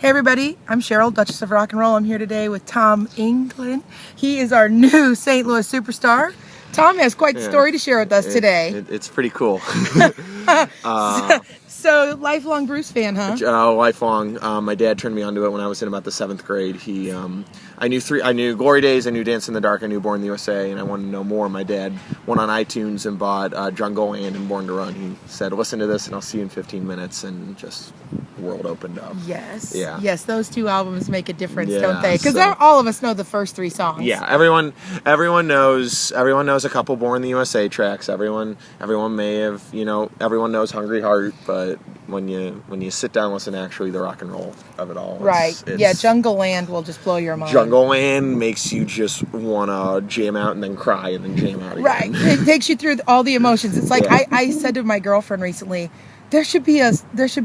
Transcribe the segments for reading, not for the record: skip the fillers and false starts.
Hey everybody, I'm Cheryl, Duchess of Rock and Roll. I'm here today with Tom England. He is our new St. Louis superstar. Tom has quite the story to share with us today. It's pretty cool. So lifelong Bruce fan, huh? Lifelong. My dad turned me onto it when I was in about the 7th grade. I knew Glory Days, I knew Dance in the Dark, I knew Born in the USA, and I wanted to know more. My dad went on iTunes and bought Jungle Land and Born to Run. He said, "Listen to this, and I'll see you in 15 minutes," and just the world opened up. Yes. Yeah. Yes, those two albums make a difference, Yeah, don't they? Because so- all of us know the first 3 songs. Yeah, everyone knows a couple Born in the USA tracks. Everyone may have, everyone knows Hungry Heart, but when you sit down and listen to actually the rock and roll of it all, Right. it's Jungle Land will just blow your mind. Jungle Land makes you just want to jam out and then cry and then jam out again. Right. It takes you through all the emotions. It's like Yeah. I said to my girlfriend recently, there should be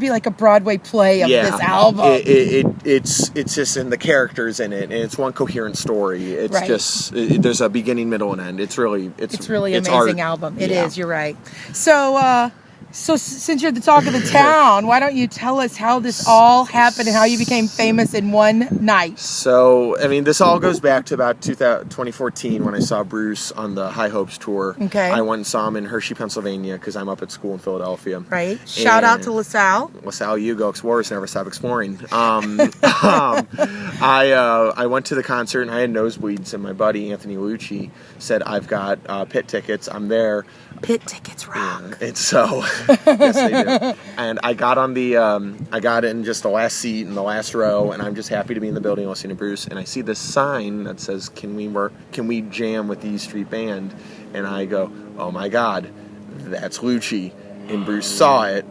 like a Broadway play of this album. It's just in the characters in it, and it's one coherent story. It's Right. just there's a beginning, middle, and end. It's really amazing art. album. It Yeah. is. You're right. So since you're the talk of the town, why don't you tell us how this all happened and how you became famous in one night? So, this all goes back to about 2014 when I saw Bruce on the High Hopes tour. Okay. I went and saw him in Hershey, Pennsylvania, because I'm up at school in Philadelphia. Right. Shout out to And- LaSalle. LaSalle, you go explorers, never stop exploring. I went to the concert and I had nosebleeds, and my buddy Anthony Lucci said, "I've got pit tickets. I'm there." Pit tickets rock. And so, yes, they do. And I got I got in just the last seat in the last row, and I'm just happy to be in the building listening to Bruce. And I see this sign that says, "Can we jam with the E Street Band?" And I go, "Oh my God, that's Lucci." And Bruce saw it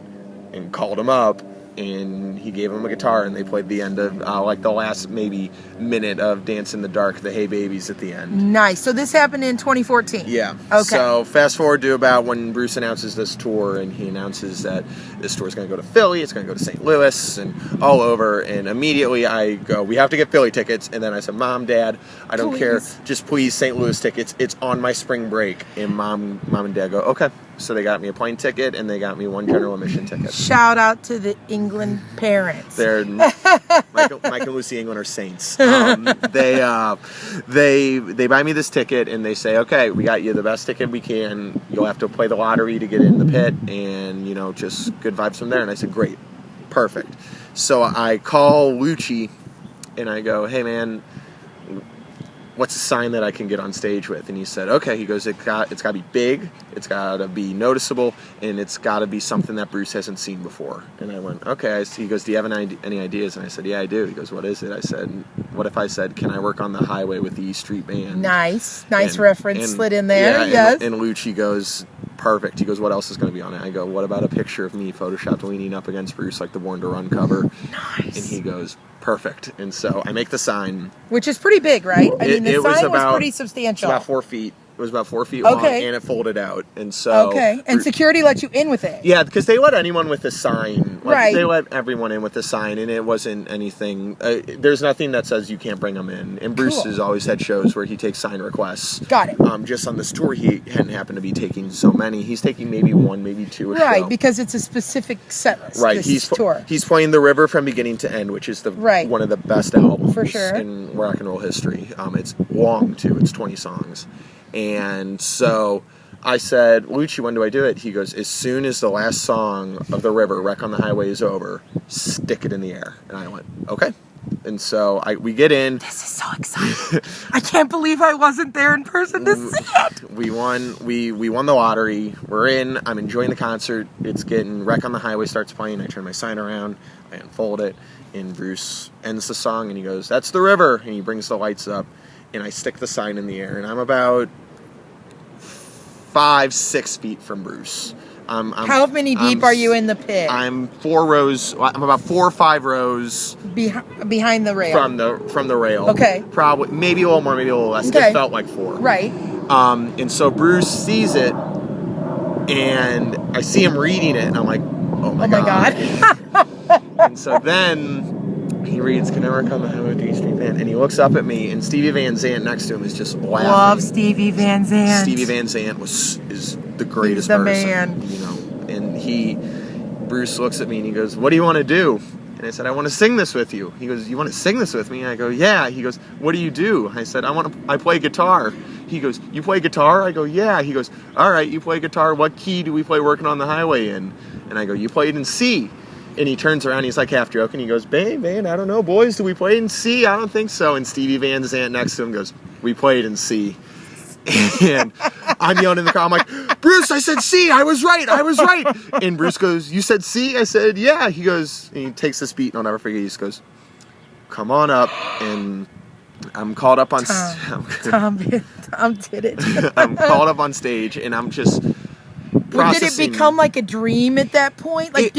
and called him up, and he gave him a guitar, and they played the end of the last maybe minute of Dance in the Dark, the Hey Babies at the end. Nice. So this happened in 2014. Yeah. Okay. So fast forward to about when Bruce announces this tour, and he announces that this tour is going to go to Philly, it's going to go to St. Louis, and all over. And immediately I go, "We have to get Philly tickets." And then I said, "Mom, Dad, I don't care. Just please St. Louis tickets. It's on my spring break." And Mom and Dad go, "Okay." So they got me a plane ticket, and they got me 1 general admission ticket. Shout out to the England parents. They're Mike and Lucy England are saints. They buy me this ticket, and they say, "Okay, we got you the best ticket we can. You'll have to play the lottery to get in the pit, and just good vibes from there." And I said, "Great, perfect." So I call Lucci, and I go, "Hey man, what's a sign that I can get on stage with?" And he said, "Okay." He goes, it's got to be big, it's got to be noticeable, and it's got to be something that Bruce hasn't seen before." And I went, "Okay." He goes, "Do you have any ideas?" And I said, "Yeah, I do." He goes, "What is it?" I said, "What if I said, can I work on the highway with the E Street Band?" Nice reference slid in there. Yeah, yes. And Lucci goes, "Perfect." He goes, "What else is going to be on it?" I go, "What about a picture of me photoshopped leaning up against Bruce like the Born to Run cover?" Nice. And he goes, "Perfect." And so I make the sign. Which is pretty big, right? I mean, the It was sign was about- pretty It's substantial. about 4 feet. It was about 4 feet long, Okay. and it folded out. And so, Okay. And security let you in with it. yeah, because they let anyone with a sign. Right. They let everyone in with a sign, and it wasn't anything. There's nothing that says you can't bring them in. And Bruce Cool. has always had shows where he takes sign requests. Got it. Just on this tour, he hadn't happened to be taking so many. He's taking maybe 1, maybe 2 a Right, show. because it's a specific set list. Right, This tour. he's playing The River from beginning to end, which is Right. one of the best albums For sure. in rock and roll history. It's long too; it's 20 songs, and so I said, "Lucci, when do I do it?" He goes, "As soon as the last song of The River, Wreck on the Highway, is over, stick it in the air." And I went, "Okay." And so we get in. This is so exciting. I can't believe I wasn't there in person to see it. We won the lottery. We're in. I'm enjoying the concert. It's getting Wreck on the Highway starts playing. I turn my sign around. I unfold it. And Bruce ends the song and he goes, "That's The River." And he brings the lights up. And I stick the sign in the air. And I'm about 5-6 feet from Bruce. How many deep are you in the pit? I'm 4 rows. I'm about 4 or 5 rows behind the rail. from the rail. Okay. Probably maybe a little more, maybe a little less. Okay. It felt like 4. Right. And so Bruce sees it, and I see him reading it, and I'm like, oh my God. And so then he reads, "Can I work on the highway with the E Street Band?" And he looks up at me, and Stevie Van Zandt next to him is just laughing. Love Stevie Van Zandt. Stevie Van Zandt is the greatest He's the person. man. And Bruce looks at me and he goes, "What do you want to do?" And I said, I want to sing this with you. He goes, you want to sing this with me? I go, yeah. He goes, what do you do? I said, I play guitar. He goes, you play guitar? I go, yeah. He goes, all right, you play guitar. What key do we play Working on the Highway in? And I go, you played in C. And he turns around, he's like half joking. He goes, babe, man, I don't know, boys, do we play in C? I don't think so. And Stevie Van Zandt next to him goes, we played in C. And I'm yelling in the car. I'm like, Bruce, I said C. I was right. And Bruce goes, you said C? I said, yeah. He goes, and he takes this beat, and I'll never forget. He just goes, come on up. And I'm called up on Tom did it. I'm called up on stage, and I'm just processing. Did it become like a dream at that point? Like,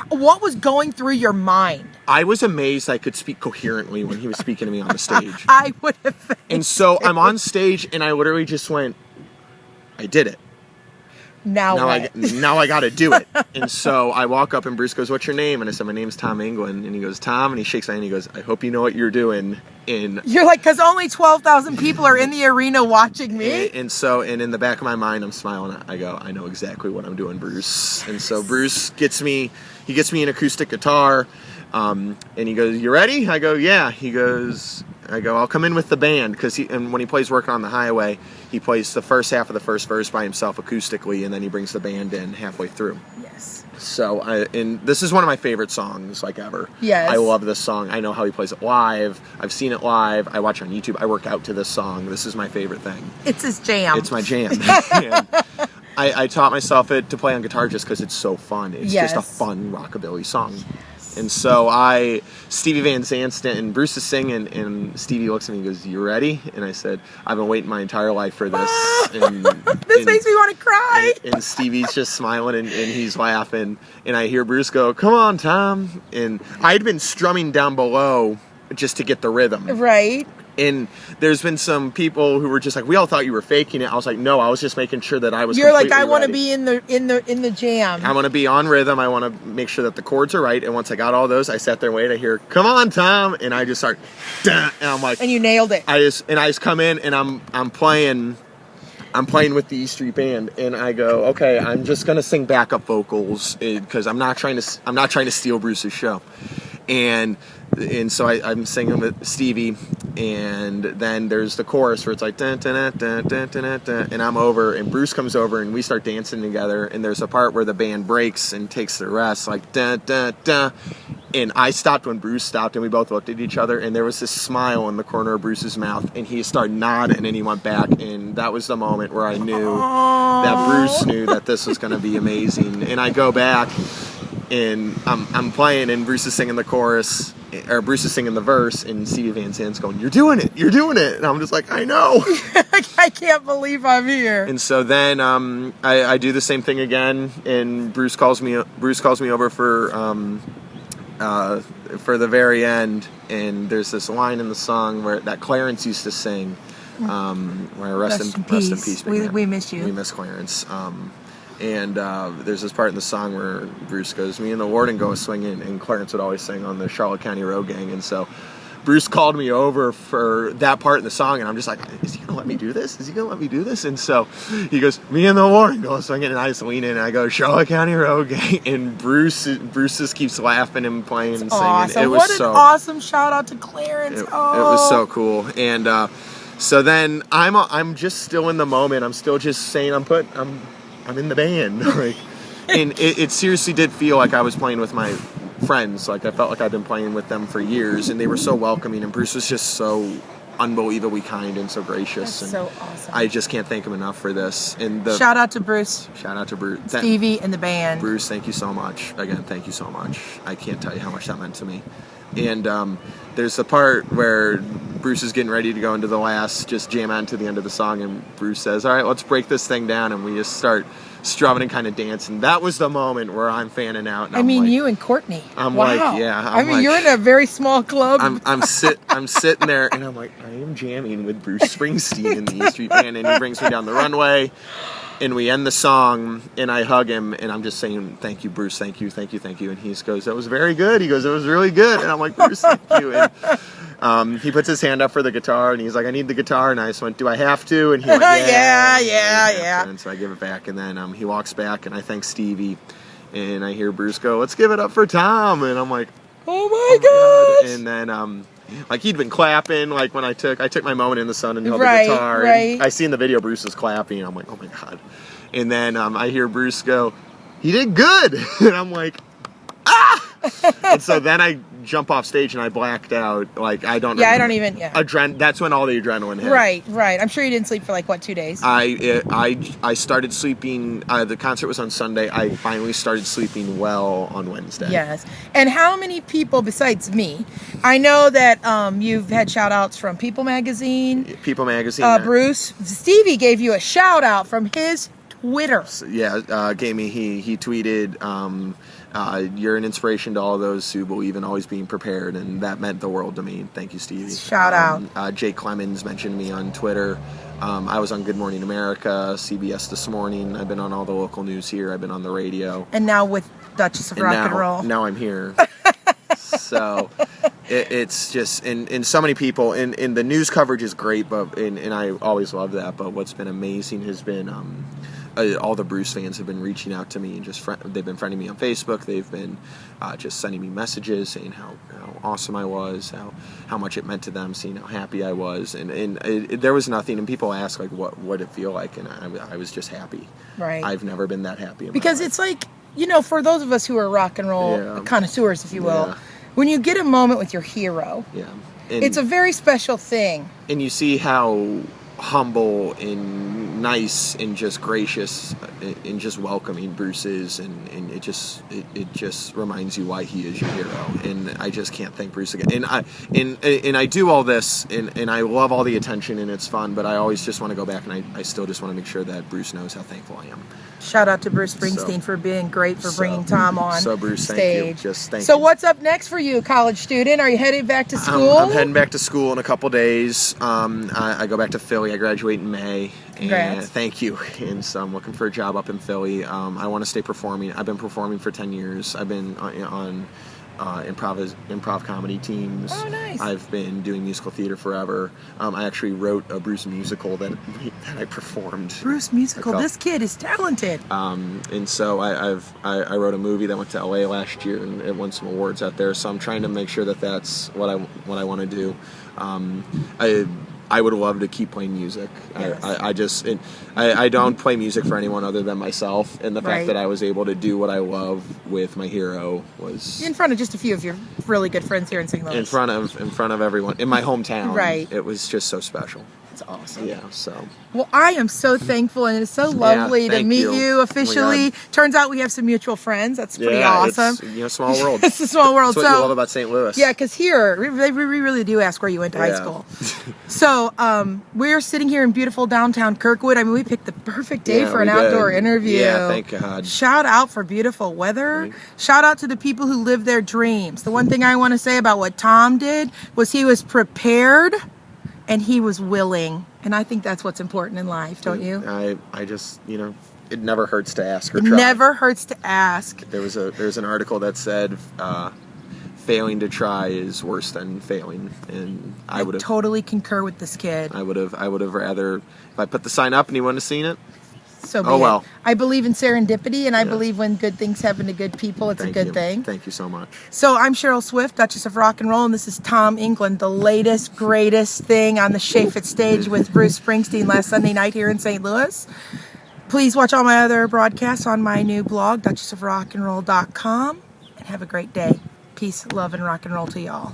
what was going through your mind? I was amazed I could speak coherently when he was speaking to me on the stage. I would have. And so I'm on stage, and I literally just went, I did it. Now I got to do it. And so I walk up, and Bruce goes, what's your name? And I said, my name's Tom England. And he goes, Tom? And he shakes my hand, and he goes, I hope you know what you're doing. And you're like, because only 12,000 people are in the arena watching me. And in the back of my mind, I'm smiling. I go, I know exactly what I'm doing, Bruce. And so Bruce gets me an acoustic guitar. And he goes, you ready? I go, yeah. I go, I'll come in with the band, and when he plays Working on the Highway, he plays the first half of the first verse by himself acoustically, and then he brings the band in halfway through. Yes. So, and this is one of my favorite songs, like, ever. Yes. I love this song. I know how he plays it live. I've seen it live. I watch it on YouTube. I work out to this song. This is my favorite thing. It's his jam. It's my jam. And I taught myself to play on guitar just because it's so fun. It's just a fun rockabilly song. And so Stevie Van Zandt and Bruce is singing, and Stevie looks at me and goes, you ready? And I said, I've been waiting my entire life for this. This makes me want to cry. And Stevie's just smiling, and he's laughing. And I hear Bruce go, come on, Tom. And I had been strumming down below just to get the rhythm. Right. And there's been some people who were just like, we all thought you were faking it. I was like, no, I was just making sure that I was. You're like, I want to be in the jam. I want to be on rhythm. I want to make sure that the chords are right. And once I got all those, I sat there and waited. I hear, come on, Tom, and I just start, and I'm like, and you nailed it. I just come in, and I'm playing with the E Street Band, and I go, okay, I'm just gonna sing backup vocals because I'm not trying to steal Bruce's show. And so I'm singing with Stevie, and then there's the chorus where it's like dun, dun, dun, dun, dun, dun, dun, and I'm over, and Bruce comes over, and we start dancing together, and there's a part where the band breaks and takes their rest, like dun, dun, dun, and I stopped when Bruce stopped, and we both looked at each other, and there was this smile in the corner of Bruce's mouth, and he started nodding, and he went back, and that was the moment where I knew that Bruce knew that this was going to be amazing. And I go back, and I'm playing, and Bruce is singing the chorus, or Bruce is singing the verse, and Stevie Van Zandt's going, you're doing it, and I'm just like, I know. I can't believe I'm here. And so then I do the same thing again, and Bruce calls me over for the very end, and there's this line in the song that Clarence used to sing, where rest in peace. We miss you. We miss Clarence. And there's this part in the song where Bruce goes, me and the warden go swinging, and Clarence would always sing on the Charlotte County Road Gang. And so Bruce called me over for that part in the song, and I'm just like, is he going to let me do this? And so he goes, me and the warden go swinging, and I just lean in, and I go, Charlotte County Road Gang, and Bruce just keeps laughing and playing and singing. Awesome. What an awesome shout out to Clarence. It was so cool. And so then I'm just still in the moment. I'm still just saying I'm in the band, like, and it seriously did feel like I was playing with my friends. Like, I felt like I'd been playing with them for years, and they were so welcoming, and Bruce was just so unbelievably kind and so gracious. That's so awesome. I just can't thank him enough for this. And shout out to Bruce. Stevie and the band. Bruce, thank you so much. Again, thank you so much. I can't tell you how much that meant to me. And there's the part where Bruce is getting ready to go into the last, just jam on to the end of the song, and Bruce says, all right, let's break this thing down, and we just start strumming and kind of dancing. That was the moment where I'm fanning out. And you and Courtney. I'm wow. like, yeah. You're in a very small club. I'm sitting there, and I'm like, I am jamming with Bruce Springsteen in the E Street Band, and he brings me down the runway, and we end the song, and I hug him, and I'm just saying, thank you, Bruce, thank you. And he goes, that was very good. He goes, it was really good. And I'm like, Bruce, thank you. And he puts his hand up for the guitar, and he's like, I need the guitar. And I just went, do I have to? And he went, yeah. Yeah. And so I give it back, and then he walks back, and I thank Stevie. and I hear Bruce go, "Let's give it up for Tom," and I'm like, oh my gosh. And then like he'd been clapping, like when I took my moment in the sun and held Right, the guitar. right. And I seen the video, Bruce was clapping, and I'm like, oh my god. And then I hear Bruce go, "He did good," and I'm like, ah. And so then I jump off stage and I blacked out. Like I don't. Yeah, I don't even. Yeah. That's when all the adrenaline hit. Right, right. I'm sure you didn't sleep for like what, 2 days? I started sleeping. The concert was on Sunday. I finally started sleeping well on Wednesday. Yes. And how many people besides me? I know that you've had shout outs from People Magazine. People Magazine. Bruce. Stevie gave you a shout out from his Twitter. Gave me. He tweeted. You're an inspiration to all those who believe in always being prepared, and that meant the world to me. Thank you, Stevie. Shout out. Jake Clemens mentioned me on Twitter. I was on Good Morning America, CBS This Morning. I've been on all the local news here. I've been on the radio. And now with Duchess of Rock and Roll. Now I'm here. So it's just, and so many people, and the news coverage is great, but and I always love that. But what's been amazing has been all the Bruce fans have been reaching out to me and they've been friending me on Facebook. They've been just sending me messages saying how awesome I was, how much it meant to them, seeing how happy I was, and there was nothing. And people ask like, what would it feel like, and I was just happy. Right. I've never been that happy in because my life. It's like, for those of us who are rock and roll connoisseurs, if you will, Yeah. when you get a moment with your hero, it's a very special thing. And you see how humble and nice and just gracious and just welcoming Bruce is, and it just reminds you why he is your hero. And I just can't thank Bruce again. And I do all this and I love all the attention and it's fun, but I always just want to go back and I still just want to make sure that Bruce knows how thankful I am. Shout out to Bruce Springsteen for being great, for bringing Tom on Bruce, stage. Thank you. So what's up next for you, college student? Are you headed back to school? I'm heading back to school in a couple days. I go back to Philly. I graduate in May. Congrats. And thank you. And so I'm looking for a job up in Philly. I want to stay performing. I've been performing for 10 years. I've been on improv comedy teams. Oh, nice. I've been doing musical theater forever. I actually wrote a Bruce musical that I performed. Bruce musical. This kid is talented. And so I wrote a movie that went to LA last year and it won some awards out there. So I'm trying to make sure that that's what I want to do. I would love to keep playing music. Yes. I don't play music for anyone other than myself, and the fact that I was able to do what I love with my hero was in front of just a few of your really good friends here in St. Louis. In front of everyone in my hometown. Right. It was just so special. It's awesome. Yeah. So. Well, I am so thankful, and it's so lovely to meet you officially. Turns out we have some mutual friends. That's pretty awesome. It's, small world. It's a small world. That's what you love about St. Louis. Yeah, because here we really do ask where you went to high school. So we're sitting here in beautiful downtown Kirkwood. I mean, we picked the perfect day for an outdoor interview. Yeah, thank God. Shout out for beautiful weather. Shout out to the people who live their dreams. The one thing I want to say about what Tom did was he was prepared and he was willing. And I think that's what's important in life, don't you? I just, it never hurts to ask or try. It never hurts to ask. There's an article that said failing to try is worse than failing, and I would have totally concur with this kid. I would have rather, if I put the sign up and he wouldn't have seen it. So be it. I believe in serendipity, and I believe when good things happen to good people, it's a good thing. Thank you so much. So I'm Cheryl Swift, Duchess of Rock and Roll, and this is Tom England, the latest, greatest thing on the Shafit stage with Bruce Springsteen last Sunday night here in St. Louis. Please watch all my other broadcasts on my new blog, duchessofrockandroll.com, and have a great day. Peace, love, and rock and roll to y'all.